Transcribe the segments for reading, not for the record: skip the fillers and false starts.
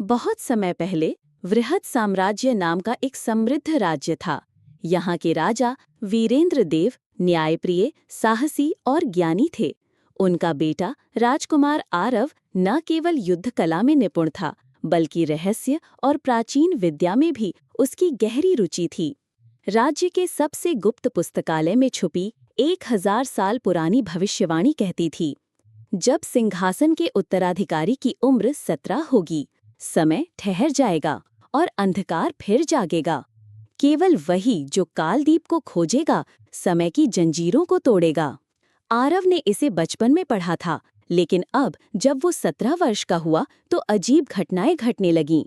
बहुत समय पहले वृहद साम्राज्य नाम का एक समृद्ध राज्य था। यहाँ के राजा वीरेंद्र देव न्यायप्रिय, साहसी और ज्ञानी थे। उनका बेटा राजकुमार आरव न केवल युद्ध कला में निपुण था, बल्कि रहस्य और प्राचीन विद्या में भी उसकी गहरी रुचि थी। राज्य के सबसे गुप्त पुस्तकालय में छुपी 1000 साल पुरानी भविष्यवाणी कहती थी, जब सिंहासन के उत्तराधिकारी की उम्र 17 होगी, समय ठहर जाएगा और अंधकार फिर जागेगा। केवल वही जो कालदीप को खोजेगा, समय की जंजीरों को तोड़ेगा। आरव ने इसे बचपन में पढ़ा था, लेकिन अब जब वो 17 वर्ष का हुआ तो अजीब घटनाएं घटने लगीं।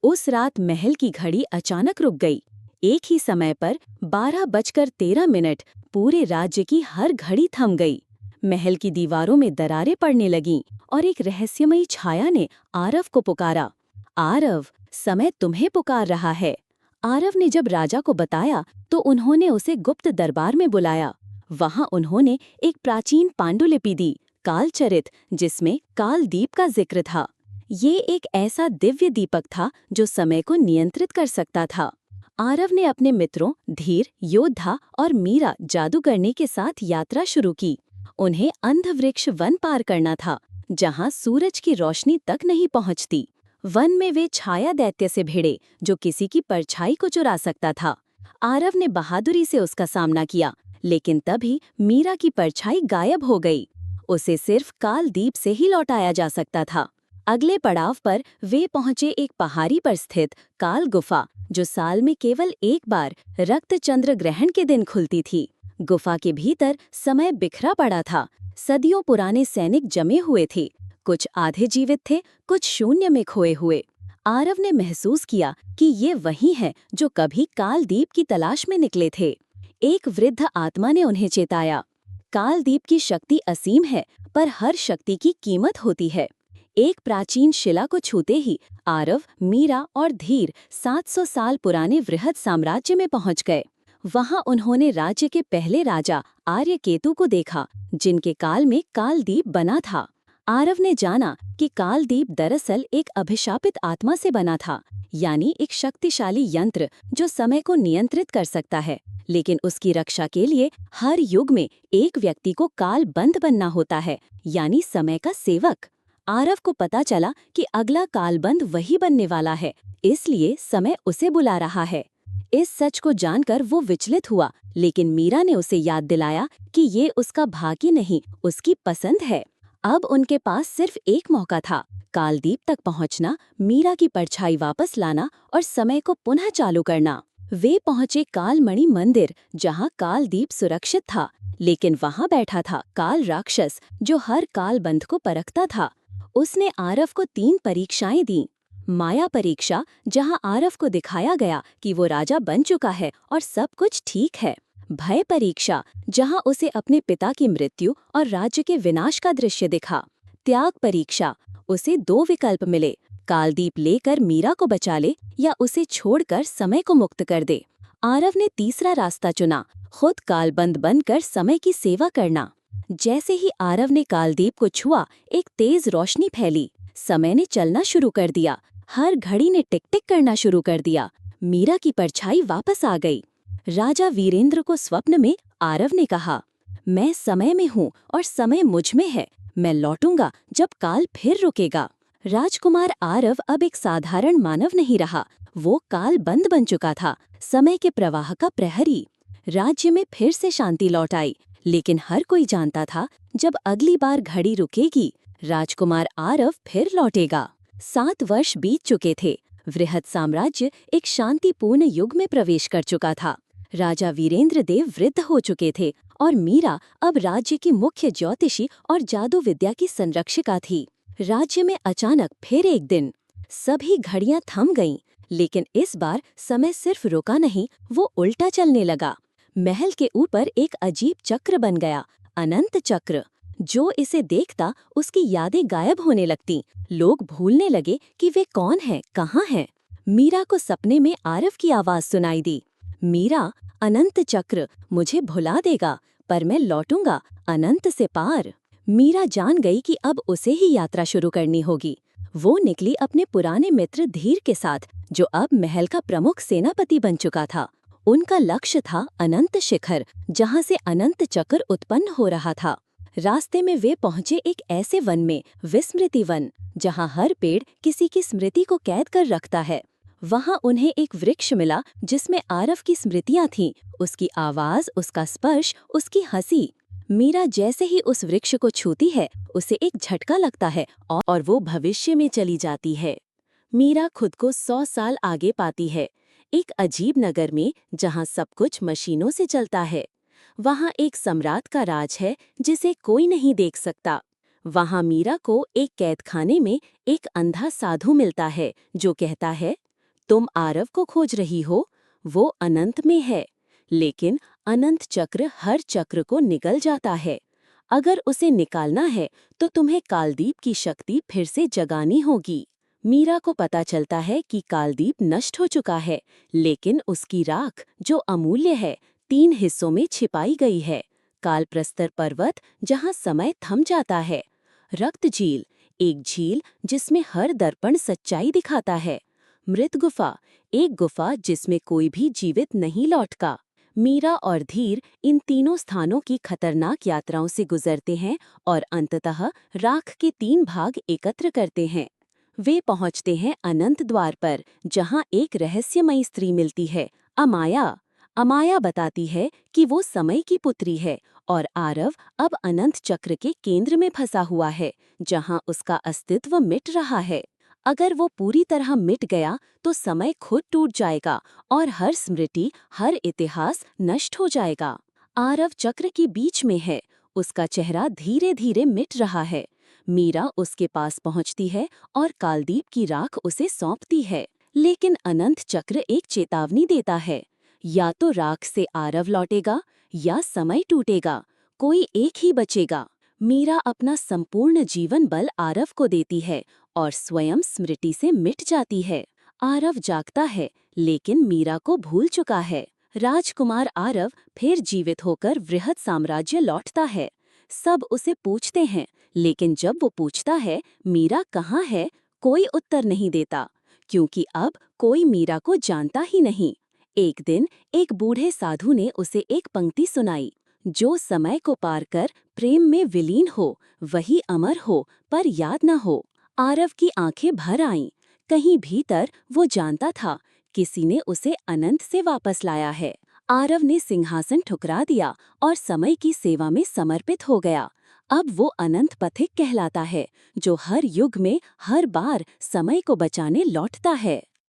उस रात महल की घड़ी अचानक रुक गई। एक ही समय पर 12:13 पूरे राज्य की हर घड़ी थम गई। महल की दीवारों में दरारें पड़ने लगीं और एक रहस्यमयी छाया ने आरव को पुकारा। आरव, समय तुम्हें पुकार रहा है। आरव ने जब राजा को बताया तो उन्होंने उसे गुप्त दरबार में बुलाया। वहां उन्होंने एक प्राचीन पांडुलिपि दी, कालचरित, जिसमें कालदीप का जिक्र था। ये एक ऐसा दिव्य दीपक था जो समय को नियंत्रित कर सकता था। आरव ने अपने मित्रों धीर, योद्धा और मीरा जादूगरनी के साथ यात्रा शुरू की। उन्हें अंधवृक्ष वन पार करना था, जहां सूरज की रोशनी तक नहीं पहुंचती। वन में वे छाया दैत्य से भिड़े, जो किसी की परछाई को चुरा सकता था। आरव ने बहादुरी से उसका सामना किया, लेकिन तभी मीरा की परछाई गायब हो गई। उसे सिर्फ कालदीप से ही लौटाया जा सकता था। अगले पड़ाव पर वे पहुंचे एक पहाड़ी पर स्थित काल गुफा, जो साल में केवल एक बार रक्त चंद्र ग्रहण के दिन खुलती थी। गुफा के भीतर समय बिखरा पड़ा था। सदियों पुराने सैनिक जमे हुए थे। कुछ आधे जीवित थे, कुछ शून्य में खोए हुए। आरव ने महसूस किया कि ये वही हैं जो कभी कालदीप की तलाश में निकले थे। एक वृद्ध आत्मा ने उन्हें चेताया, कालदीप की शक्ति असीम है, पर हर शक्ति की कीमत होती है। एक प्राचीन शिला को छूते ही आरव, मीरा और धीर 700 साल पुराने वृहद साम्राज्य में पहुंच गए। वहां उन्होंने राज्य के पहले राजा आर्यकेतु को देखा, जिनके काल में कालदीप बना था। आरव ने जाना कि कालदीप दरअसल एक अभिशापित आत्मा से बना था, यानी एक शक्तिशाली यंत्र जो समय को नियंत्रित कर सकता है। लेकिन उसकी रक्षा के लिए हर युग में एक व्यक्ति को कालबंध बनना होता है, यानी समय का सेवक। आरव को पता चला कि अगला कालबंध वही बनने वाला है, इसलिए समय उसे बुला रहा है। इस सच को जानकर वो विचलित हुआ, लेकिन मीरा ने उसे याद दिलाया कि ये उसका भाग्य नहीं, उसकी पसंद है। अब उनके पास सिर्फ एक मौका था, कालदीप तक पहुंचना, मीरा की परछाई वापस लाना और समय को पुनः चालू करना। वे पहुंचे कालमणि मंदिर, जहां कालदीप सुरक्षित था, लेकिन वहां बैठा था काल राक्षस, जो हर कालबंध को परखता था। उसने आरव को 3 परीक्षाएं दी। माया परीक्षा, जहां आरव को दिखाया गया कि वो राजा बन चुका है और सब कुछ ठीक है। भय परीक्षा, जहां उसे अपने पिता की मृत्यु और राज्य के विनाश का दृश्य दिखा। त्याग परीक्षा, उसे 2 विकल्प मिले, कालदीप लेकर मीरा को बचा ले या उसे छोड़कर समय को मुक्त कर दे। आरव ने तीसरा रास्ता चुना, खुद कालबंद बनकर समय की सेवा करना। जैसे ही आरव ने कालदीप को छुआ, एक तेज रोशनी फैली। समय ने चलना शुरू कर दिया। हर घड़ी ने टिक टिक करना शुरू कर दिया। मीरा की परछाई वापस आ गई। राजा वीरेंद्र को स्वप्न में आरव ने कहा, मैं समय में हूँ और समय मुझ में है। मैं लौटूंगा जब काल फिर रुकेगा। राजकुमार आरव अब एक साधारण मानव नहीं रहा, वो कालबंद बन चुका था, समय के प्रवाह का प्रहरी। राज्य में फिर से शांति लौट आई, लेकिन हर कोई जानता था, जब अगली बार घड़ी रुकेगी, राजकुमार आरव फिर लौटेगा। 7 वर्ष बीत चुके थे। वृहद साम्राज्य एक शांतिपूर्ण युग में प्रवेश कर चुका था। राजा वीरेंद्र देव वृद्ध हो चुके थे और मीरा अब राज्य की मुख्य ज्योतिषी और जादू विद्या की संरक्षिका थी। राज्य में अचानक फिर एक दिन सभी घड़ियां थम गईं, लेकिन इस बार समय सिर्फ रुका नहीं, वो उल्टा चलने लगा। महल के ऊपर एक अजीब चक्र बन गया, अनंत चक्र। जो इसे देखता उसकी यादें गायब होने लगती। लोग भूलने लगे कि वे कौन हैं, कहाँ हैं। मीरा को सपने में आरव की आवाज सुनाई दी, मीरा, अनंत चक्र मुझे भुला देगा, पर मैं लौटूंगा अनंत से पार। मीरा जान गई कि अब उसे ही यात्रा शुरू करनी होगी। वो निकली अपने पुराने मित्र धीर के साथ, जो अब महल का प्रमुख सेनापति बन चुका था। उनका लक्ष्य था अनंत शिखर, जहाँ से अनंत चक्र उत्पन्न हो रहा था। रास्ते में वे पहुंचे एक ऐसे वन में, विस्मृति वन, जहाँ हर पेड़ किसी की स्मृति को कैद कर रखता है। वहाँ उन्हें एक वृक्ष मिला जिसमें आरव की स्मृतियाँ थीं, उसकी आवाज़, उसका स्पर्श, उसकी हंसी। मीरा जैसे ही उस वृक्ष को छूती है, उसे एक झटका लगता है और वो भविष्य में चली जाती है। मीरा खुद को 100 साल आगे पाती है, एक अजीब नगर में जहाँ सब कुछ मशीनों से चलता है। वहाँ एक सम्राट का राज है जिसे कोई नहीं देख सकता। वहाँ मीरा को एक कैदखाने में एक अंधा साधु मिलता है जो कहता है, तुम आरव को खोज रही हो, वो अनंत में है, लेकिन अनंत चक्र हर चक्र को निगल जाता है। अगर उसे निकालना है तो तुम्हें कालदीप की शक्ति फिर से जगानी होगी। मीरा को पता चलता है कि कालदीप नष्ट हो चुका है, लेकिन उसकी राख, जो अमूल्य है, 3 हिस्सों में छिपाई गई है। कालप्रस्तर पर्वत, जहाँ समय थम जाता है। रक्त झील, एक झील जिसमें हर दर्पण सच्चाई दिखाता है। मृत गुफा, एक गुफा जिसमें कोई भी जीवित नहीं लौटता। मीरा और धीर इन तीनों स्थानों की खतरनाक यात्राओं से गुजरते हैं और अंततः राख के 3 भाग एकत्र करते हैं। वे पहुंचते हैं अनंत द्वार पर, जहां एक रहस्यमयी स्त्री मिलती है, अमाया। अमाया बताती है कि वो समय की पुत्री है और आरव अब अनंत चक्र के केंद्र में फंसा हुआ है, जहां उसका अस्तित्व मिट रहा है। अगर वो पूरी तरह मिट गया तो समय खुद टूट जाएगा और हर स्मृति, हर इतिहास नष्ट हो जाएगा। आरव चक्र के बीच में है, उसका चेहरा धीरे धीरे मिट रहा है। मीरा उसके पास पहुंचती है और कालदीप की राख उसे सौंपती है, लेकिन अनंत चक्र एक चेतावनी देता है, या तो राख से आरव लौटेगा या समय टूटेगा, कोई एक ही बचेगा। मीरा अपना संपूर्ण जीवन बल आरव को देती है और स्वयं स्मृति से मिट जाती है। आरव जागता है, लेकिन मीरा को भूल चुका है। राजकुमार आरव फिर जीवित होकर वृहद साम्राज्य लौटता है। सब उसे पूछते हैं, लेकिन जब वो पूछता है मीरा कहाँ है, कोई उत्तर नहीं देता, क्योंकि अब कोई मीरा को जानता ही नहीं। एक दिन एक बूढ़े साधु ने उसे एक पंक्ति सुनाई, जो समय को पार कर प्रेम में विलीन हो, वही अमर हो पर याद न हो। आरव की आंखें भर आईं। कहीं भीतर वो जानता था, किसी ने उसे अनंत से वापस लाया है। आरव ने सिंहासन ठुकरा दिया और समय की सेवा में समर्पित हो गया। अब वो अनंत पथिक कहलाता है, जो हर युग में हर बार समय को बचाने लौटता है।